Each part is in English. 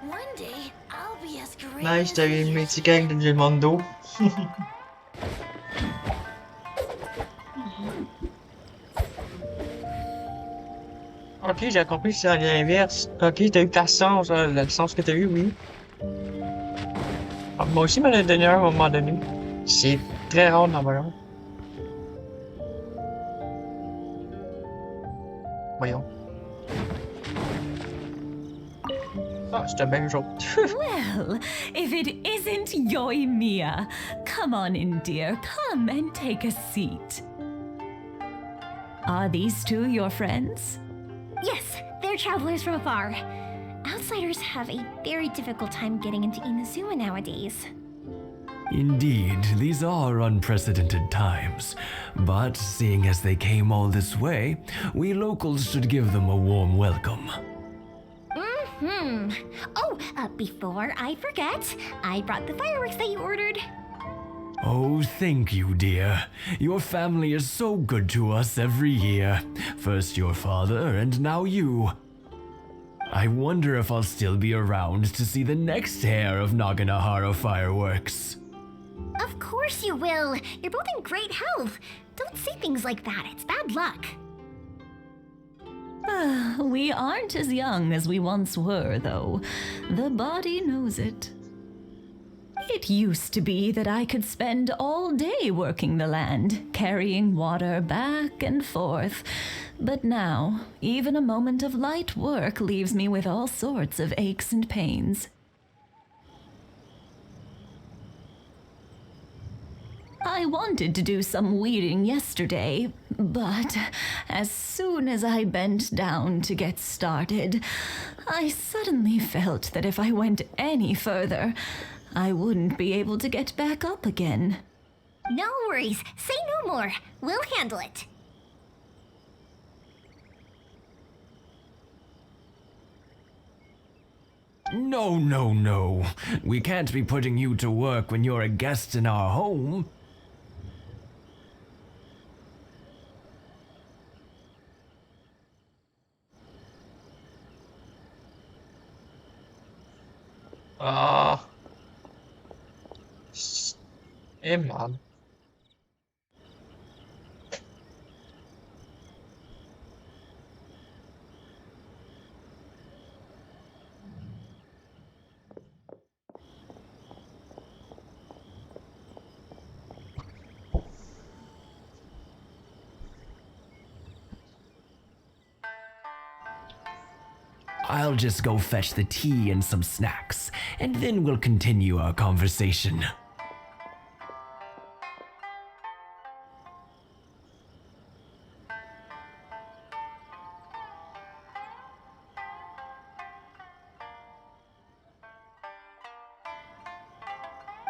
One day, I'll be as great Nice, as t'as eu une you. multi gang de Mondo. Ok, j'ai compris que c'est à l'inverse. Ok, t'as eu ta sens, le sens que t'as eu, oui. Ah, moi aussi, m'en a donné un à un moment donné. C'est très rare d'en avoir un. Voyons. Ah, c'était bien jour. Well, if it isn't Yoimiya. Come on in, dear. Come and take a seat. Are these two your friends? Yes, they're travelers from afar. Outsiders have a very difficult time getting into Inazuma nowadays. Indeed, these are unprecedented times. But seeing as they came all this way, we locals should give them a warm welcome. Oh, before I forget, I brought the fireworks that you ordered. Oh, thank you, dear. Your family is so good to us every year. First your father, and now you. I wonder if I'll still be around to see the next pair of Naganahara fireworks. Of course you will. You're both in great health. Don't say things like that. It's bad luck. We aren't as young as we once were, though. The body knows it. It used to be that I could spend all day working the land, carrying water back and forth. But now, even a moment of light work leaves me with all sorts of aches and pains. I wanted to do some weeding yesterday, but as soon as I bent down to get started, I suddenly felt that if I went any further, I wouldn't be able to get back up again. No worries. Say no more. We'll handle it. No, no, no. We can't be putting you to work when you're a guest in our home. Ah. Eh, man. I'll just go fetch the tea and some snacks, and then we'll continue our conversation.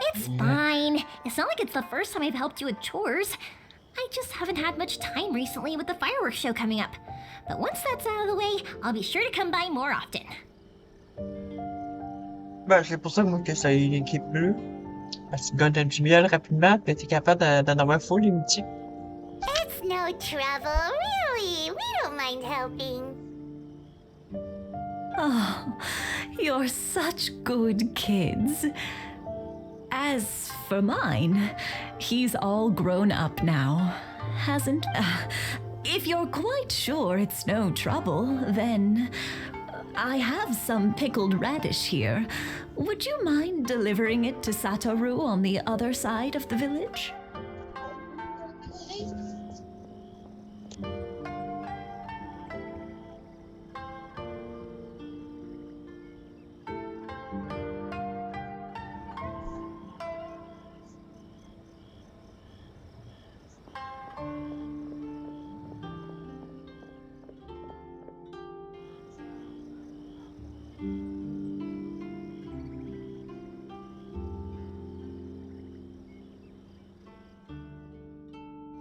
It's fine. It's not like it's the first time I've helped you with chores. I just haven't had much time recently with the fireworks show coming up. But once that's out of the way, I'll be sure to come by more often. Ben, c'est pour ça, moi, que ça a une équipe bleue. Parce que tu gagnes du miel rapidement, pis t'es capable d'en avoir full les mythiques. It's no trouble, really. We don't mind helping. Oh, you're such good kids. As for mine, he's all grown up now, hasn't? If you're quite sure it's no trouble, then I have some pickled radish here. Would you mind delivering it to Satoru on the other side of the village?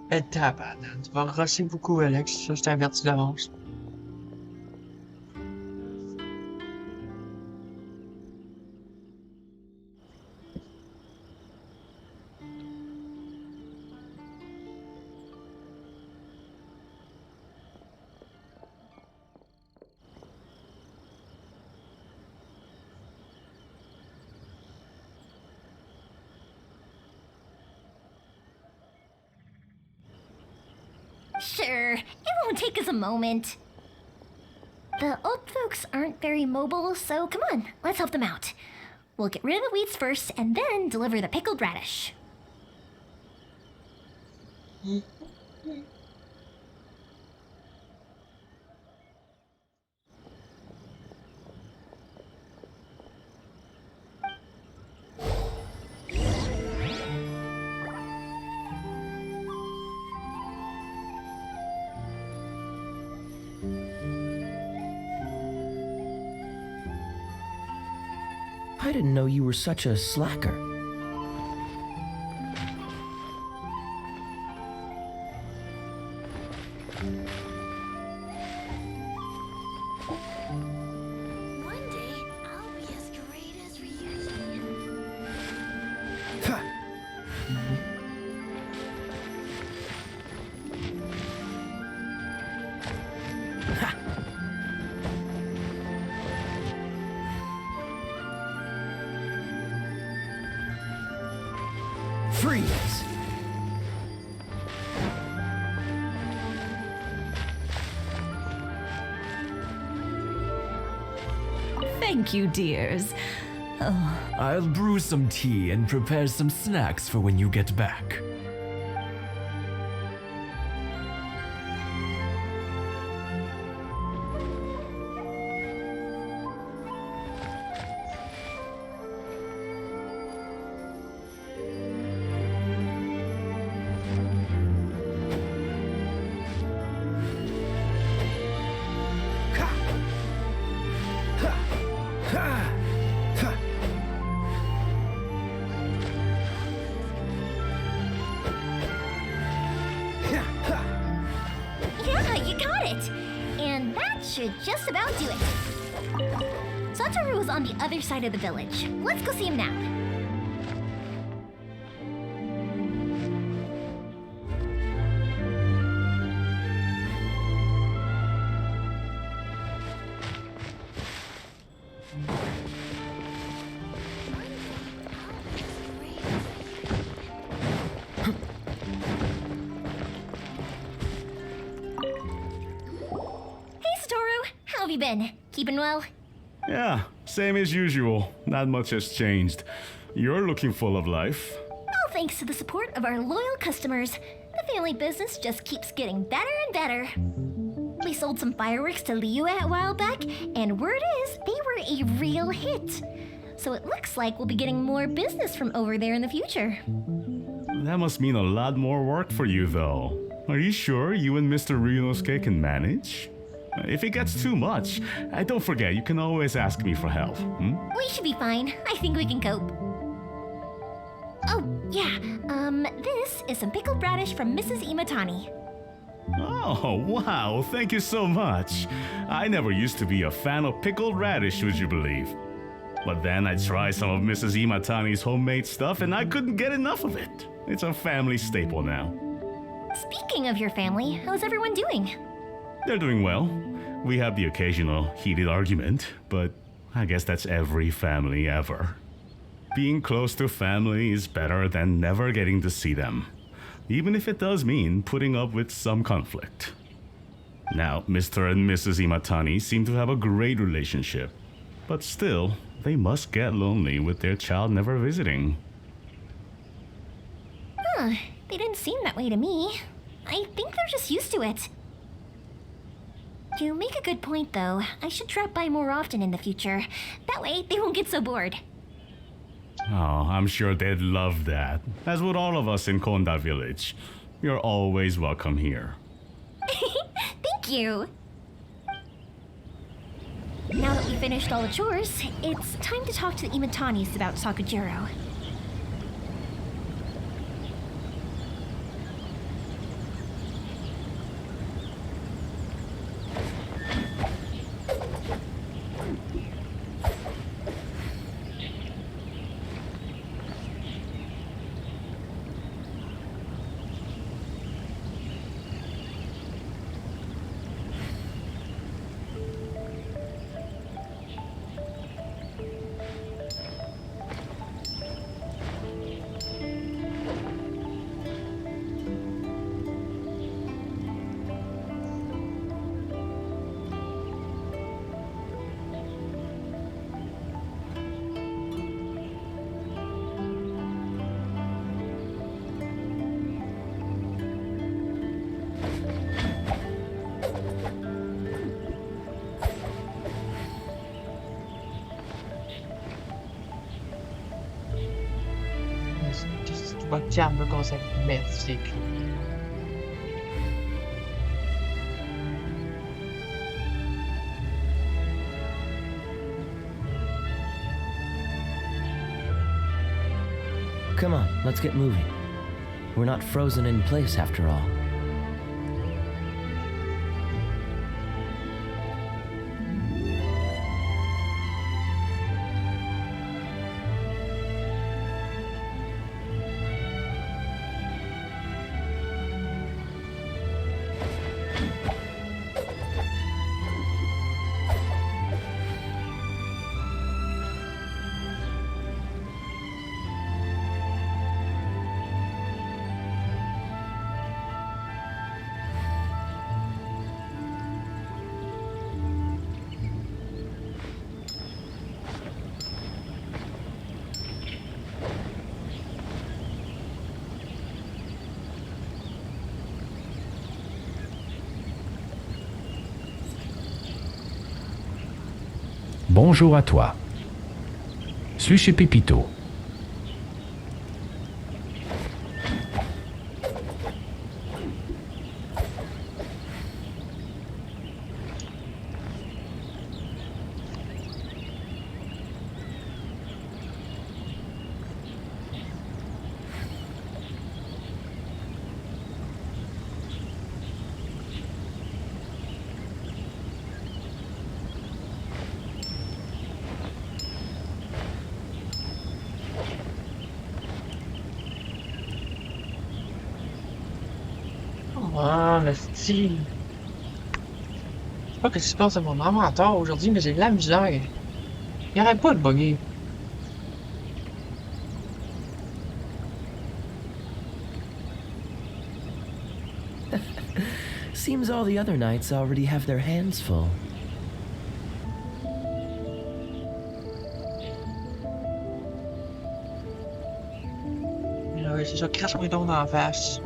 Eh, tabarnak, tu vas rosser beaucoup, Alex. Ça, je t'avertis d'avance. Sure, it won't take us a moment. The old folks aren't very mobile, so come on, let's help them out. We'll get rid of the weeds first and then deliver the pickled radish. I didn't know you were such a slacker. One day, I'll be as great as Ryuji. Freeze! Thank you, dears. I'll brew some tea and prepare some snacks for when you get back. Yeah, you got it! And that should just about do it. Satoru was on the other side of the village. Let's go see him now. Hey, Satoru! How have you been? Keeping well? Yeah, same as usual. Not much has changed. You're looking full of life. All thanks to the support of our loyal customers, the family business just keeps getting better and better. We sold some fireworks to Liyue a while back, and word is they were a real hit. So it looks like we'll be getting more business from over there in the future. That must mean a lot more work for you, though. Are you sure you and Mr. Ryunosuke can manage? If it gets too much, don't forget, you can always ask me for help. We should be fine. I think we can cope. Oh, yeah. This is some pickled radish from Mrs. Imatani. Oh, wow, thank you so much. I never used to be a fan of pickled radish, would you believe? But then I tried some of Mrs. Imatani's homemade stuff and I couldn't get enough of it. It's a family staple now. Speaking of your family, how's everyone doing? They're doing well. We have the occasional heated argument, but I guess that's every family ever. Being close to family is better than never getting to see them, even if it does mean putting up with some conflict. Now, Mr. and Mrs. Imatani seem to have a great relationship, but still, they must get lonely with their child never visiting. Huh, they didn't seem that way to me. I think they're just used to it. You make a good point, though. I should drop by more often in the future. That way, they won't get so bored. Oh, I'm sure they'd love that, as would all of us in Konda Village. You're always welcome here. Thank you! Now that we've finished all the chores, it's time to talk to the Imatanis about Sakujiro. pas calme, qu'on s'est merci. Come on, let's get moving. We're not frozen in place after all. Bonjour à toi. Suis chez Pépito. Ah, le style. Je sais pas ce qui se passe à mon inventaire aujourd'hui, mais j'ai de la misère. Il arrête pas de bugger. Seems all the other knights already have their hands full. Là, ouais, c'est ça, crache-moi donc dans la face.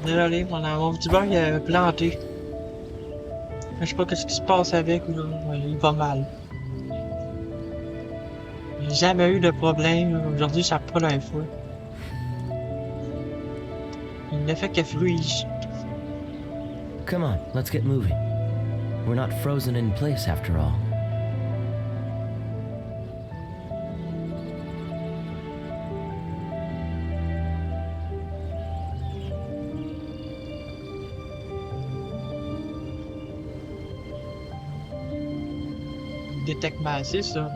Désolé, mon petit bug il avait planté. Je sais pas ce qui se passe avec, là. Il va mal. J'ai jamais eu de problème. Aujourd'hui, ça pas l'info. Il ne fait que fluide. Come on, let's get moving. We're not frozen in place after all. Détecte massif, ça.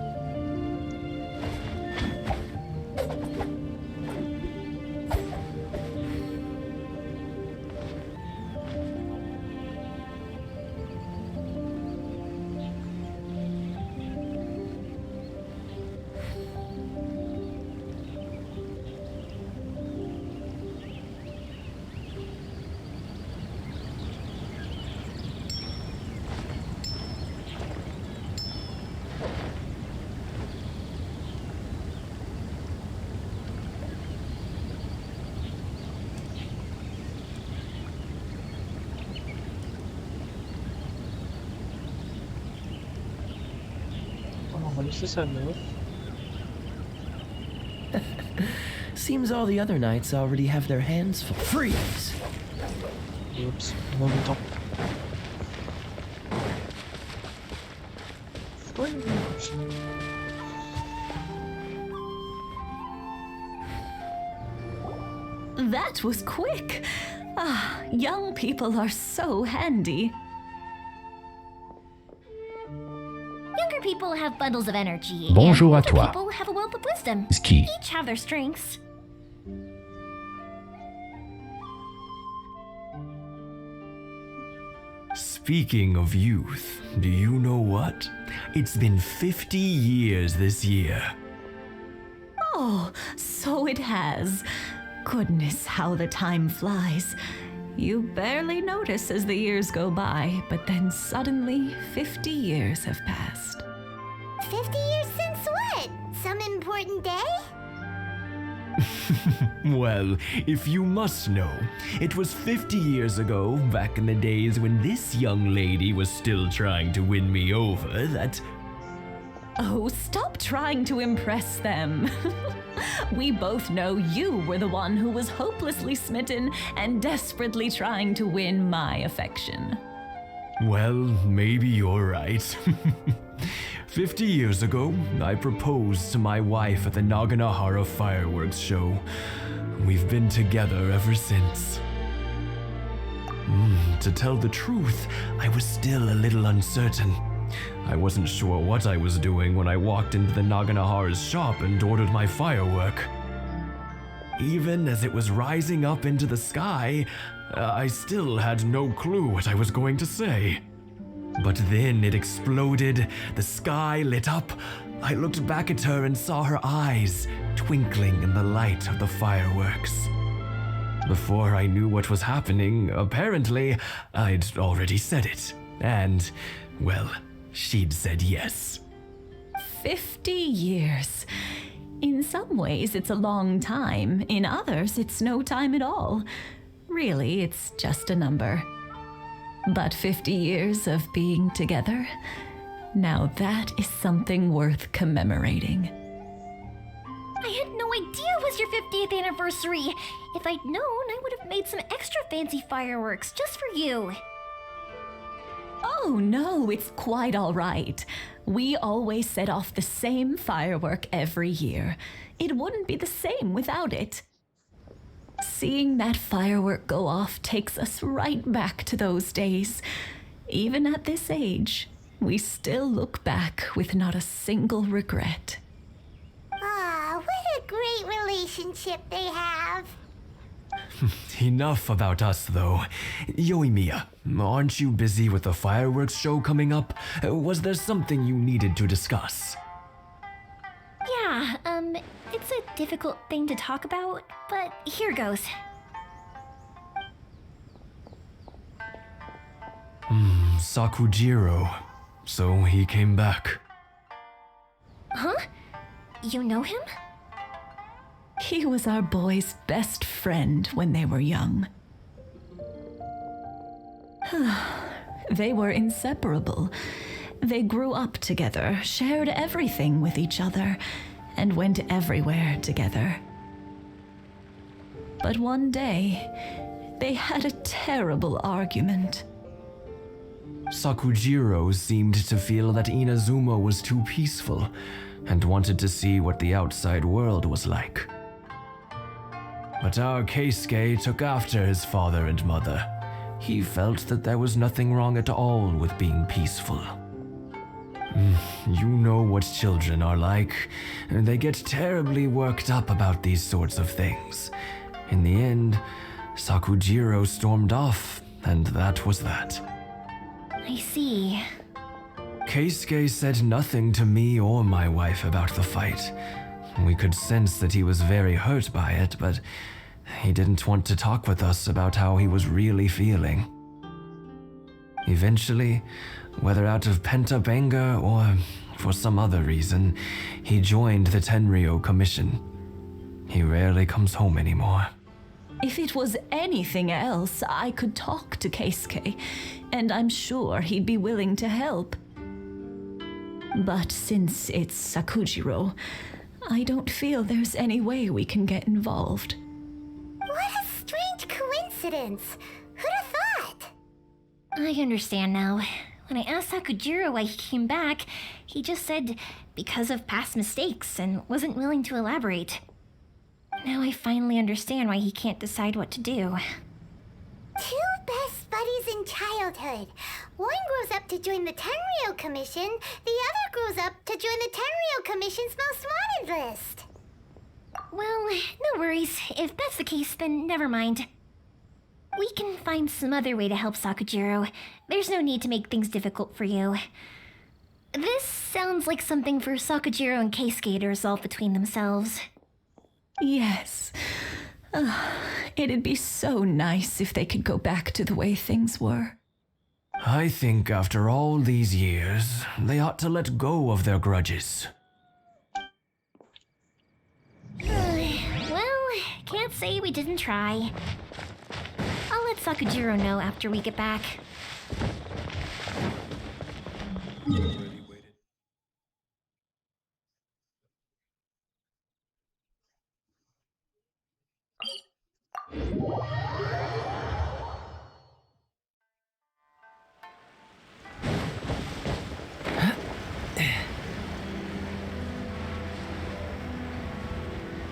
On va laisser ça là. Seems all the other knights already have their hands full. Freeze! Oups, mon bouton. That was quick. Ah, young people are so handy. Younger people have bundles of energy. Bonjour à and older toi. people have a wealth of wisdom. Ski. Each have their strengths. Speaking of youth, do you know what? It's been 50 years this year. Oh, so it has. Goodness, how the time flies. You barely notice as the years go by, but then suddenly 50 years have passed. 50 years since what? Some important day? Well, if you must know, it was 50 years ago, back in the days when this young lady was still trying to win me over, that... Oh, stop trying to impress them. We both know you were the one who was hopelessly smitten and desperately trying to win my affection. Well, maybe you're right. 50 years ago, I proposed to my wife at the Naganahara fireworks show. We've been together ever since. To tell the truth, I was still a little uncertain. I wasn't sure what I was doing when I walked into the Naganahara's shop and ordered my firework. Even as it was rising up into the sky, I still had no clue what I was going to say. But then it exploded, the sky lit up. I looked back at her and saw her eyes twinkling in the light of the fireworks. Before I knew what was happening, apparently, I'd already said it. And, well, she'd said yes. 50 years. In some ways, it's a long time. In others, it's no time at all. Really, it's just a number. But 50 years of being together, now that is something worth commemorating. I had no idea it was your 50th anniversary. If I'd known, I would have made some extra fancy fireworks just for you. Oh no, it's quite all right. We always set off the same firework every year. It wouldn't be the same without it. Seeing that firework go off takes us right back to those days. Even at this age, we still look back with not a single regret. Ah, what a great relationship they have. Enough about us, though. Yoimiya, aren't you busy with the fireworks show coming up? Was there something you needed to discuss? Yeah, it's a difficult thing to talk about, but here goes. Sakujiro. So he came back. Huh? You know him? He was our boys' best friend when they were young. They were inseparable. They grew up together, shared everything with each other, and went everywhere together. But one day, they had a terrible argument. Sakujiro seemed to feel that Inazuma was too peaceful and wanted to see what the outside world was like. But our Keisuke took after his father and mother. He felt that there was nothing wrong at all with being peaceful. You know what children are like. They get terribly worked up about these sorts of things. In the end, Sakujiro stormed off, and that was that. I see. Keisuke said nothing to me or my wife about the fight. We could sense that he was very hurt by it, but he didn't want to talk with us about how he was really feeling. Eventually, whether out of pent-up anger or for some other reason, he joined the Tenryou Commission. He rarely comes home anymore. If it was anything else, I could talk to Keisuke, and I'm sure he'd be willing to help. But since it's Sakujiro, I don't feel there's any way we can get involved. What a strange coincidence. Who'd have thought? I understand now. When I asked Sakujiro why he came back, he just said because of past mistakes and wasn't willing to elaborate. Now I finally understand why he can't decide what to do. Two best buddies in childhood. One grows up to join the Tenryou Commission, the other grows up to join the Tenryou Commission's most wanted list. Well, no worries. If that's the case, then never mind. We can find some other way to help Sakujiro. There's no need to make things difficult for you. This sounds like something for Sakujiro and Keisuke to resolve between themselves. Yes. It'd be so nice if they could go back to the way things were. I think after all these years, they ought to let go of their grudges. Well, say we didn't try. I'll let Sakujiro know after we get back.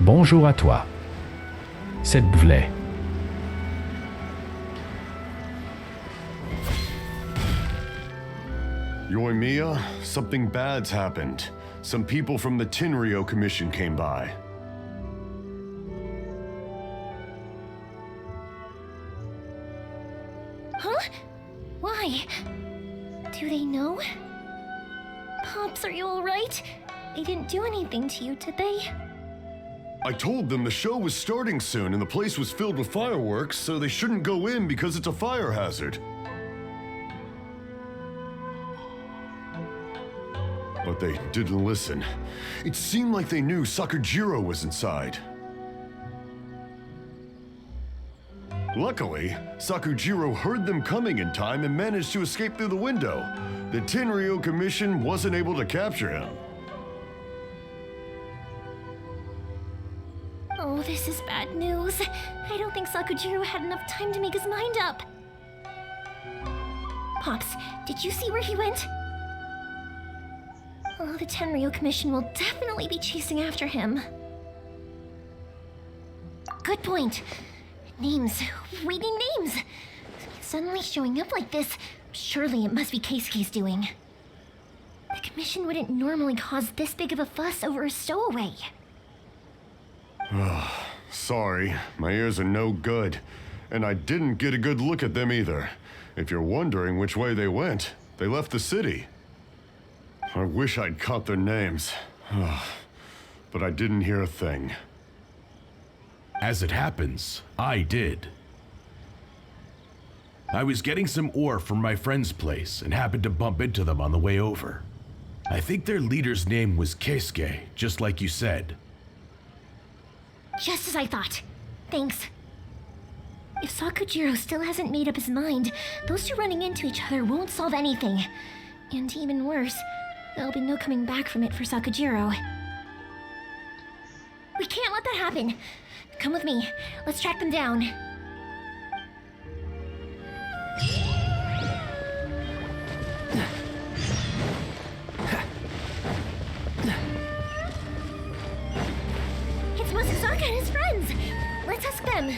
Bonjour à toi. S'il te plaît. Yoimiya, something bad's happened. Some people from the Tenryou Commission came by. Huh? Why? Do they know? Pops, are you alright? They didn't do anything to you, did they? I told them the show was starting soon and the place was filled with fireworks, so they shouldn't go in because it's a fire hazard. But they didn't listen. It seemed like they knew Sakujiro was inside. Luckily, Sakujiro heard them coming in time and managed to escape through the window. The Tenryou Commission wasn't able to capture him. Oh, this is bad news. I don't think Sakujiro had enough time to make his mind up. Pops, did you see where he went? Oh, the Tenryou Commission will definitely be chasing after him. Good point. Names. We need names. Suddenly showing up like this, surely it must be Keisuke's doing. The Commission wouldn't normally cause this big of a fuss over a stowaway. Sorry, my ears are no good. And I didn't get a good look at them either. If you're wondering which way they went, they left the city. I wish I'd caught their names. But I didn't hear a thing. As it happens, I did. I was getting some ore from my friend's place and happened to bump into them on the way over. I think their leader's name was Keisuke, just like you said. Just as I thought. Thanks. If Sakujiro still hasn't made up his mind, those two running into each other won't solve anything. And even worse, there'll be no coming back from it for Sakujiro. We can't let that happen. Come with me. Let's track them down. It's Masazaka and his friends. Let's ask them.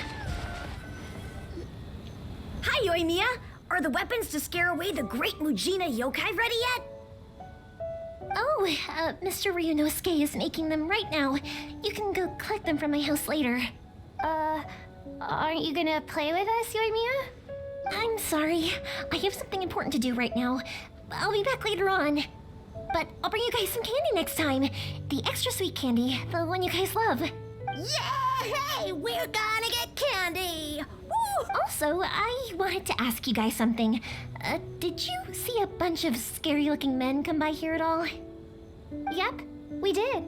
Hi, Yoimiya! Are the weapons to scare away the great Mujina yokai ready yet? Oh, Mr. Ryunosuke is making them right now. You can go collect them from my house later. Aren't you gonna play with us, Yoimiya? I'm sorry. I have something important to do right now. I'll be back later on. But I'll bring you guys some candy next time. The extra sweet candy, the one you guys love. Yay! We're gonna get candy! Woo! Also, I wanted to ask you guys something. Did you see a bunch of scary-looking men come by here at all? Yep, we did.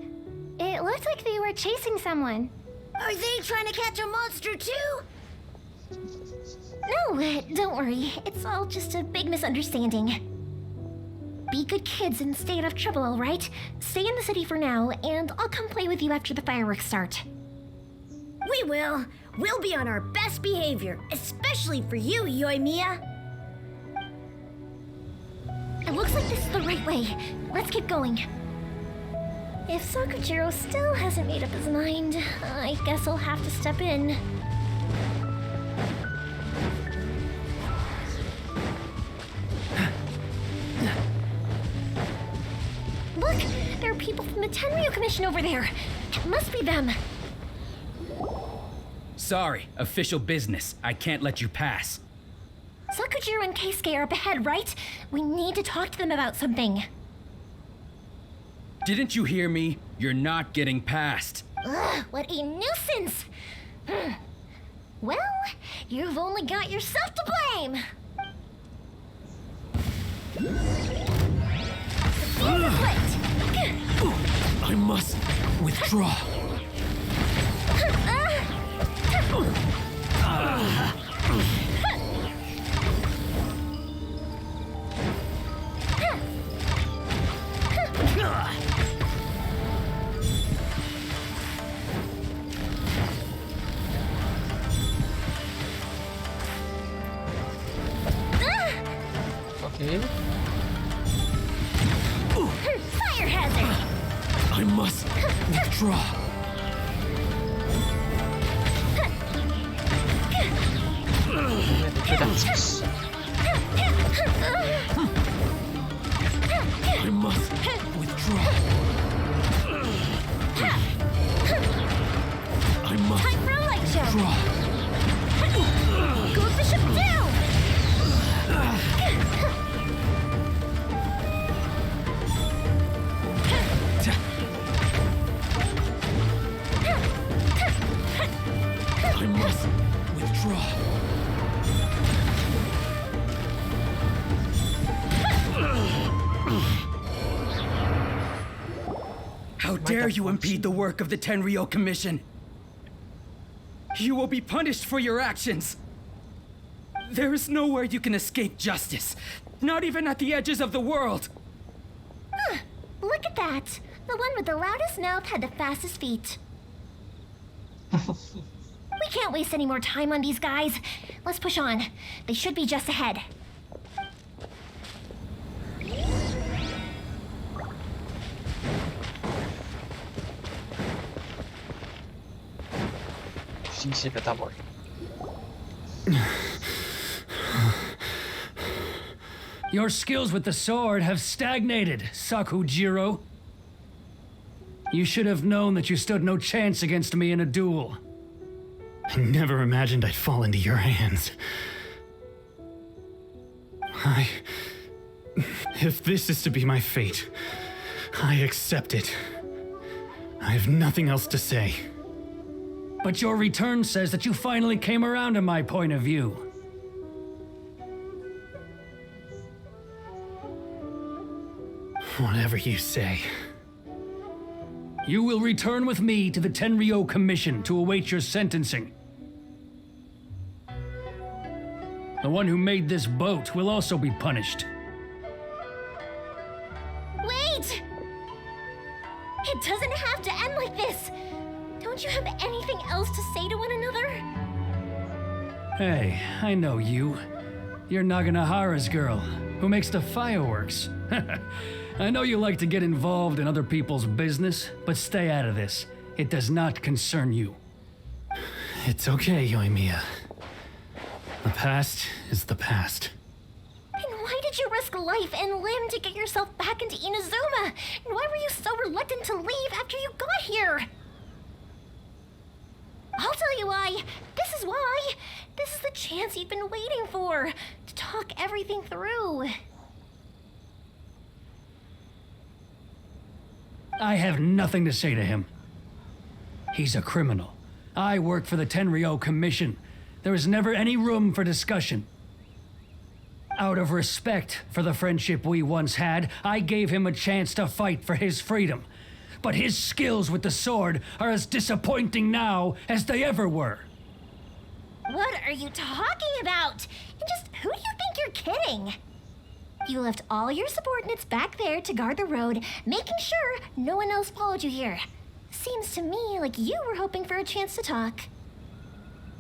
It looked like they were chasing someone. Are they trying to catch a monster too? No, don't worry. It's all just a big misunderstanding. Be good kids and stay out of trouble, all right? Stay in the city for now, and I'll come play with you after the fireworks start. We will. We'll be on our best behavior, especially for you, Yoimiya. It looks like this is the right way. Let's keep going. If Sakujiro still hasn't made up his mind, I guess I'll have to step in. Look! There are people from the Tenryou Commission over there. It must be them. Sorry, official business. I can't let you pass. Sakujiro and Keisuke are up ahead, right? We need to talk to them about something. Didn't you hear me? You're not getting past. Ugh, what a nuisance! Well, you've only got yourself to blame! I must withdraw. Fire hazard! I must withdraw. I must withdraw. I must Time for a light show! withdraw. Goes the ship down! I must withdraw. How dare you impede the work of the Tenryou Commission? You will be punished for your actions. There is nowhere you can escape justice, not even at the edges of the world. Look at that. The one with the loudest mouth had the fastest feet. We can't waste any more time on these guys. Let's push on. They should be just ahead. Si s'est fait avoir. Your skills with the sword have stagnated, Sakujiro. You should have known that you stood no chance against me in a duel. I never imagined I'd fall into your hands. If this is to be my fate, I accept it. I have nothing else to say. But your return says that you finally came around to my point of view. Whatever you say. You will return with me to the Tenryou Commission to await your sentencing. The one who made this boat will also be punished. Wait! It doesn't have to end like this. Don't you have anything else to say to one another? Hey, I know you. You're Naganahara's girl, who makes the fireworks. I know you like to get involved in other people's business, but stay out of this. It does not concern you. It's okay, Yoimiya. The past is the past. Then why did you risk life and limb to get yourself back into Inazuma? And why were you so reluctant to leave after you got here? I'll tell you why. This is why. This is the chance you've been waiting for, to talk everything through. I have nothing to say to him. He's a criminal. I work for the Tenryou Commission. There is never any room for discussion. Out of respect for the friendship we once had, I gave him a chance to fight for his freedom. But his skills with the sword are as disappointing now as they ever were. What are you talking about? And just who do you think you're kidding? You left all your subordinates back there to guard the road, making sure no one else followed you here. Seems to me like you were hoping for a chance to talk.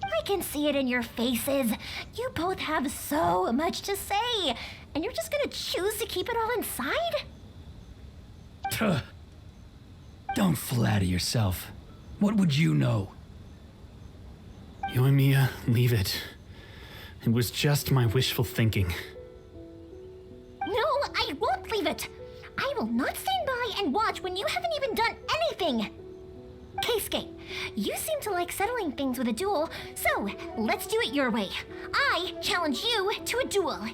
I can see it in your faces. You both have so much to say, and you're just gonna choose to keep it all inside? Tuh. Don't flatter yourself. What would you know? Yoimiya, leave it. It was just my wishful thinking. No, I won't leave it. I will not stand by and watch when you haven't even done anything. Keisuke, you seem to like settling things with a duel, so let's do it your way. I challenge you to a duel.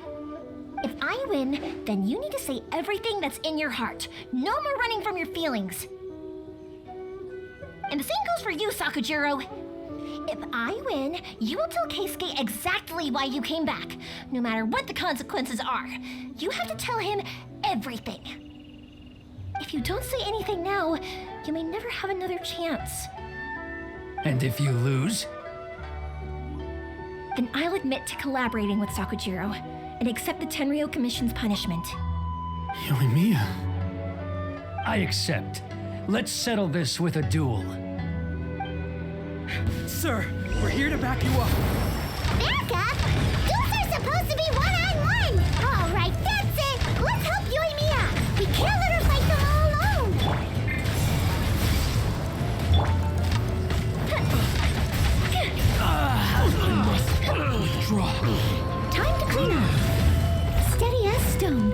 If I win, then you need to say everything that's in your heart. No more running from your feelings. And the same goes for you, Sakujiro. If I win, you will tell Keisuke exactly why you came back, no matter what the consequences are. You have to tell him everything. If you don't say anything now, you may never have another chance. And if you lose? Then I'll admit to collaborating with Sakujiro and accept the Tenryou Commission's punishment. Yoimiya. I accept. Let's settle this with a duel. Sir, we're here to back you up. Back up? Duels are supposed to be one-on-one! All right, that's Let's help Yoimiya! We can't let her fight them all alone! I must withdraw. Time to clean up. Steady as stone.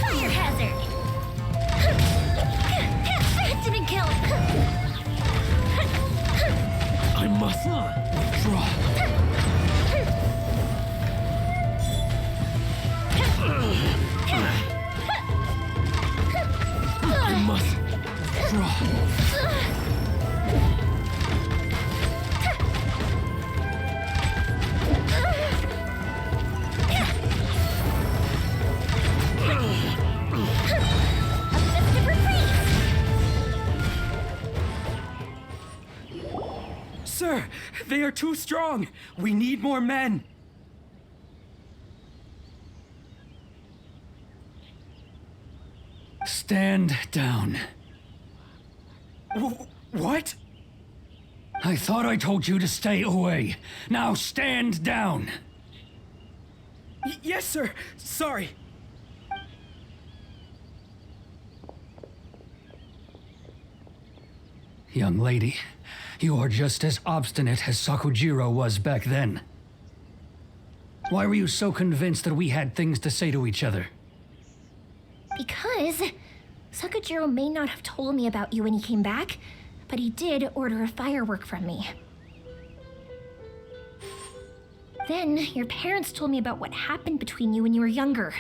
Fire hazard! That didn't kill him! I must withdraw. I must withdraw. Sir, they are too strong. We need more men. Stand down. What? I thought I told you to stay away. Now stand down. Yes, sir. Sorry. Young lady, you are just as obstinate as Sakujiro was back then. Why were you so convinced that we had things to say to each other? Because Sakujiro may not have told me about you when he came back, but he did order a firework from me. Then your parents told me about what happened between you when you were younger.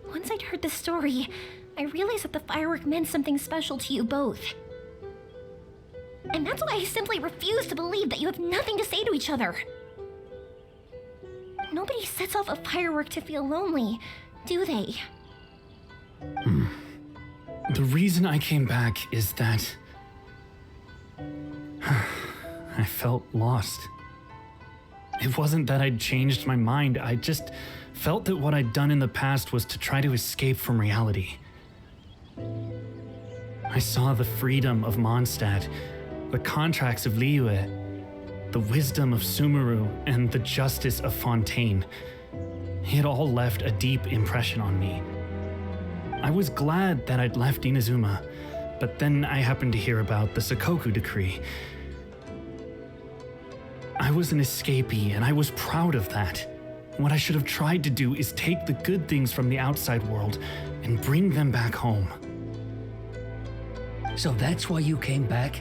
Once I'd heard the story, I realized that the firework meant something special to you both. And that's why I simply refuse to believe that you have nothing to say to each other. Nobody sets off a firework to feel lonely, do they? The reason I came back is that I felt lost. It wasn't that I'd changed my mind, I just felt that what I'd done in the past was to try to escape from reality. I saw the freedom of Mondstadt, the contracts of Liyue, the wisdom of Sumeru, and the justice of Fontaine. It all left a deep impression on me. I was glad that I'd left Inazuma, but then I happened to hear about the Sakoku decree. I was an escapee, and I was proud of that. What I should have tried to do is take the good things from the outside world and bring them back home. So that's why you came back?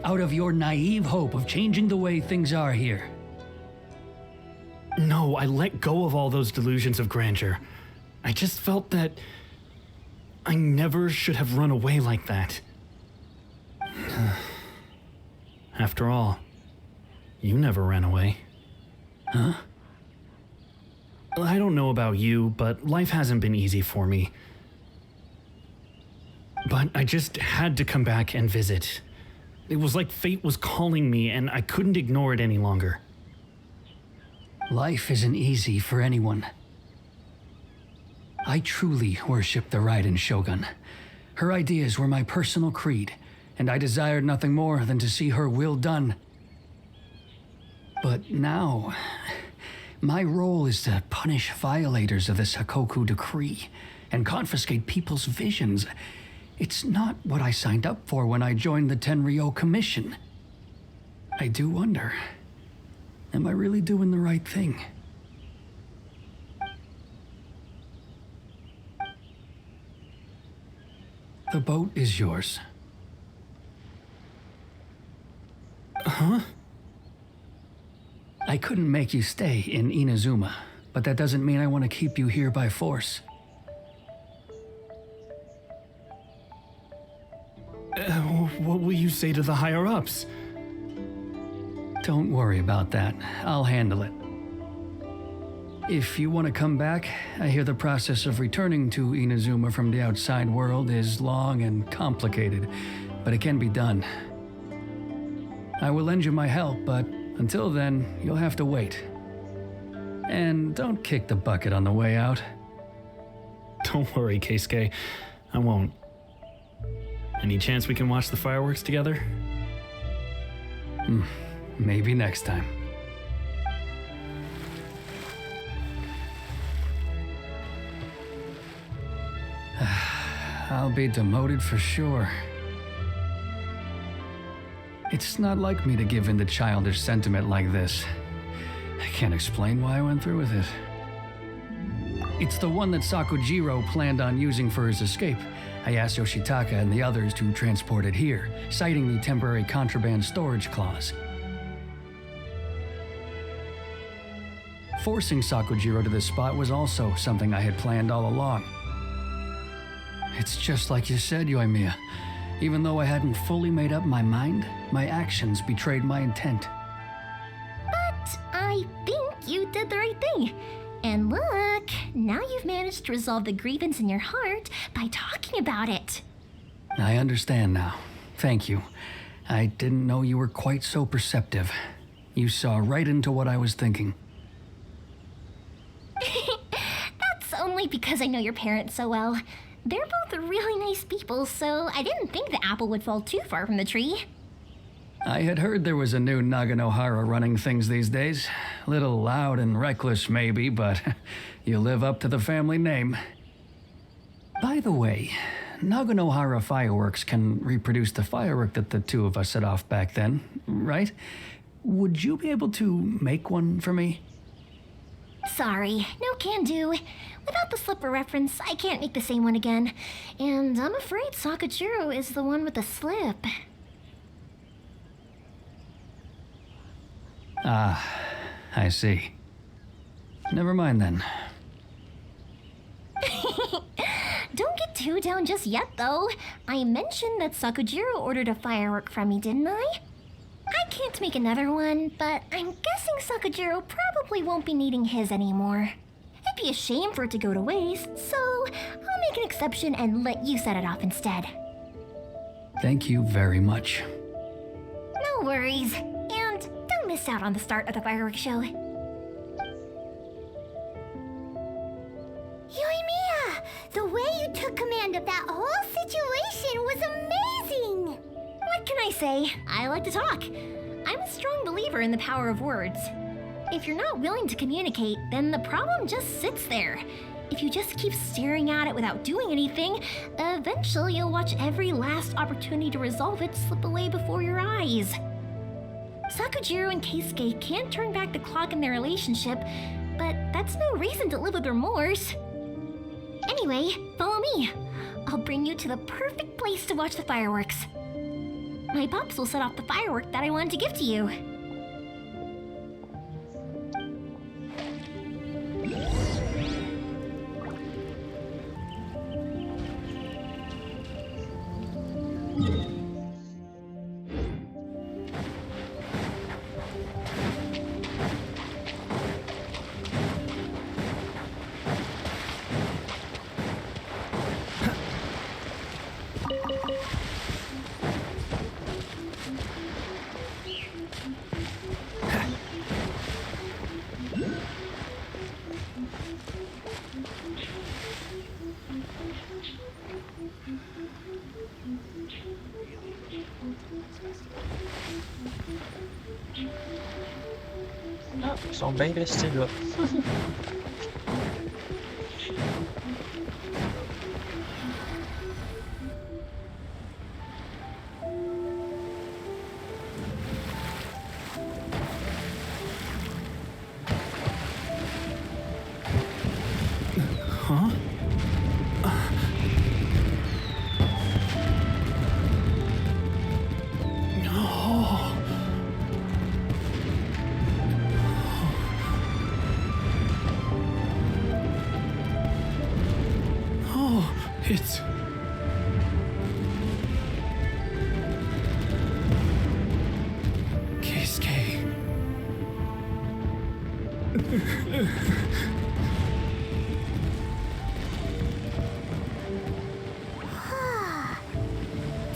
Out of your naive hope of changing the way things are here? No, I let go of all those delusions of grandeur. I just felt that I never should have run away like that. After all, you never ran away. Huh? I don't know about you, but life hasn't been easy for me. But I just had to come back and visit. It was like fate was calling me, and I couldn't ignore it any longer. Life isn't easy for anyone. I truly worship the Raiden Shogun. Her ideas were my personal creed, and I desired nothing more than to see her will done. But now, my role is to punish violators of the Sakoku decree and confiscate people's visions. It's not what I signed up for when I joined the Tenryou Commission. I do wonder, am I really doing the right thing? The boat is yours. Huh? I couldn't make you stay in Inazuma, but that doesn't mean I want to keep you here by force. What will you say to the higher-ups? Don't worry about that. I'll handle it. If you want to come back, I hear the process of returning to Inazuma from the outside world is long and complicated, but it can be done. I will lend you my help, but until then, you'll have to wait. And don't kick the bucket on the way out. Don't worry, Keisuke. I won't. Any chance we can watch the fireworks together? Maybe next time. I'll be demoted for sure. It's not like me to give in to childish sentiment like this. I can't explain why I went through with it. It's the one that Sakujiro planned on using for his escape. I asked Yoshitaka and the others to transport it here, citing the temporary contraband storage clause. Forcing Sakujiro to this spot was also something I had planned all along. It's just like you said, Yoimiya. Even though I hadn't fully made up my mind, my actions betrayed my intent. But I think you did the right thing. And look, now you've managed to resolve the grievance in your heart by talking about it. I understand now. Thank you. I didn't know you were quite so perceptive. You saw right into what I was thinking. That's only because I know your parents so well. They're both really nice people, so I didn't think the apple would fall too far from the tree. I had heard there was a new Naganohara running things these days. Little loud and reckless, maybe, but you live up to the family name. By the way, Naganohara fireworks can reproduce the firework that the two of us set off back then, right? Would you be able to make one for me? Sorry, no can do. Without the slipper reference, I can't make the same one again. And I'm afraid Sakujiro is the one with the slip. Ah, I see. Never mind then. Don't get too down just yet, though. I mentioned that Sakujiro ordered a firework from me, didn't I? I can't make another one, but I'm guessing Sakujiro probably won't be needing his anymore. It'd be a shame for it to go to waste, so I'll make an exception and let you set it off instead. Thank you very much. No worries. And don't miss out on the start of the fireworks show. Yoimiya, the way you took command of that whole situation was amazing! What can I say? I like to talk. I'm a strong believer in the power of words. If you're not willing to communicate, then the problem just sits there. If you just keep staring at it without doing anything, eventually you'll watch every last opportunity to resolve it slip away before your eyes. Sakujiro and Keisuke can't turn back the clock in their relationship, but that's no reason to live with remorse. Anyway, follow me. I'll bring you to the perfect place to watch the fireworks. My pops will set off the firework that I wanted to give to you. Ah, ils sont bien restés là. Huh? No. Oh, it's... Keisuke.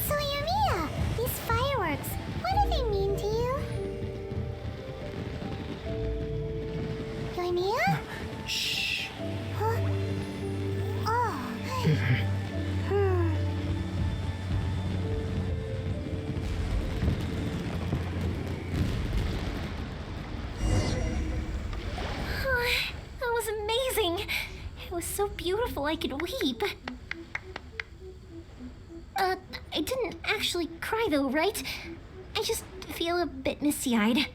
So Yoimiya, these fireworks, what do they mean to you? Yoimiya? Shh. Huh? Oh. was so beautiful I could weep. I didn't actually cry though, right? I just feel a bit misty-eyed.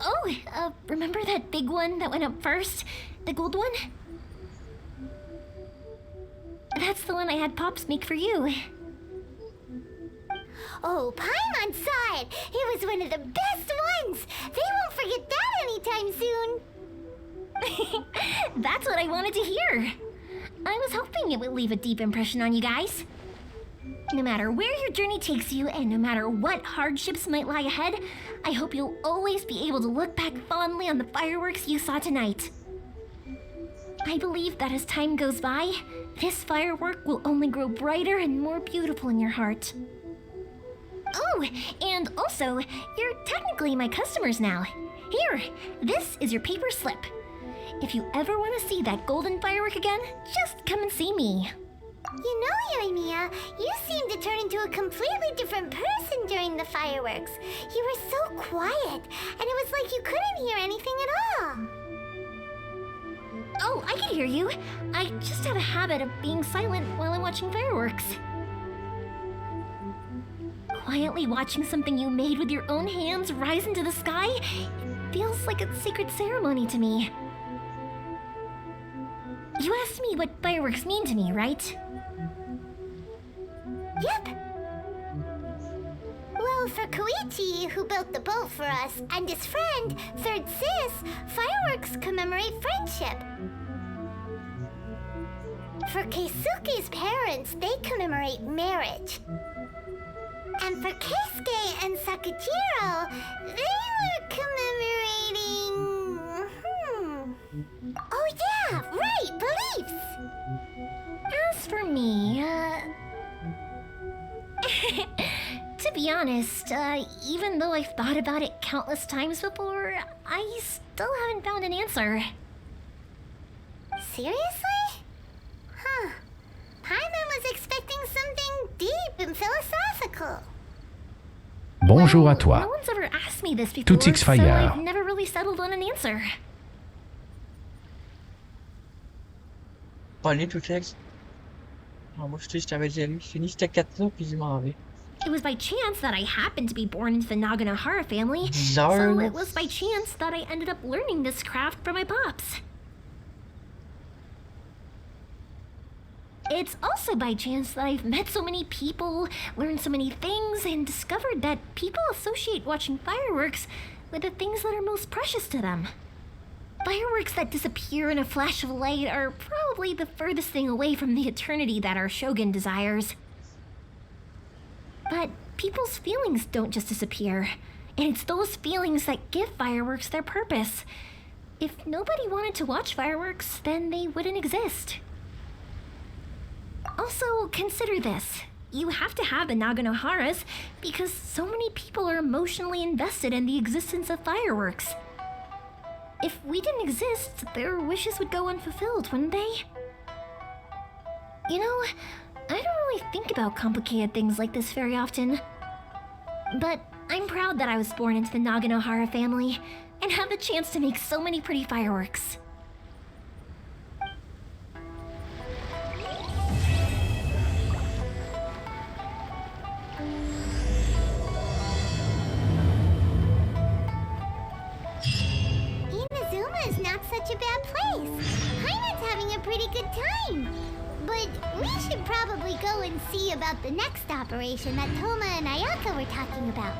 Oh, remember that big one that went up first? The gold one? That's the one I had Pops make for you. Oh, Paimon saw it! It was one of the best ones! They won't forget that anytime soon! That's what I wanted to hear. I was hoping it would leave a deep impression on you guys. No matter where your journey takes you, and no matter what hardships might lie ahead, I hope you'll always be able to look back fondly on the fireworks you saw tonight. I believe that as time goes by, this firework will only grow brighter and more beautiful in your heart. Oh, and also, you're technically my customers now. Here, this is your paper slip. If you ever want to see that golden firework again, just come and see me. You know, Yoimiya, you seemed to turn into a completely different person during the fireworks. You were so quiet, and it was like you couldn't hear anything at all. Oh, I can hear you. I just have a habit of being silent while I'm watching fireworks. Quietly watching something you made with your own hands rise into the sky, it feels like a sacred ceremony to me. You asked me what fireworks mean to me, right? Yep. Well, for Koichi, who built the boat for us, and his friend, Third Sis, fireworks commemorate friendship. For Keisuke's parents, they commemorate marriage. And for Keisuke and Sakajiro, they were commemorating... Oh yeah, right, beliefs! As for me, to be honest, even though I've thought about it countless times before, I still haven't found an answer. Seriously? Huh. Paimon was expecting something deep and philosophical. Bonjour à No toi. one's ever asked me this before, Tout so Fire. I've never really settled on an answer. Pas aller tout texte. Ah, moi, je t'avais déjà lu. Je finis cette quête-là, puis je m'en vais. It was by chance that I happened to be born into the Naganohara family, Bizarre. so it was by chance that I ended up learning this craft from my pops. It's also by chance that I've met so many people, learned so many things, and discovered that people associate watching fireworks with the things that are most precious to them. Fireworks that disappear in a flash of light are probably the furthest thing away from the eternity that our shogun desires. But people's feelings don't just disappear, and it's those feelings that give fireworks their purpose. If nobody wanted to watch fireworks, then they wouldn't exist. Also, consider this. You have to have the Naganoharas because so many people are emotionally invested in the existence of fireworks. If we didn't exist, their wishes would go unfulfilled, wouldn't they? You know, I don't really think about complicated things like this very often. But I'm proud that I was born into the Naganohara family and have the chance to make so many pretty fireworks. Inazuma is not such a bad place. Paimon's having a pretty good time. But we should probably go and see about the next operation that Toma and Ayaka were talking about.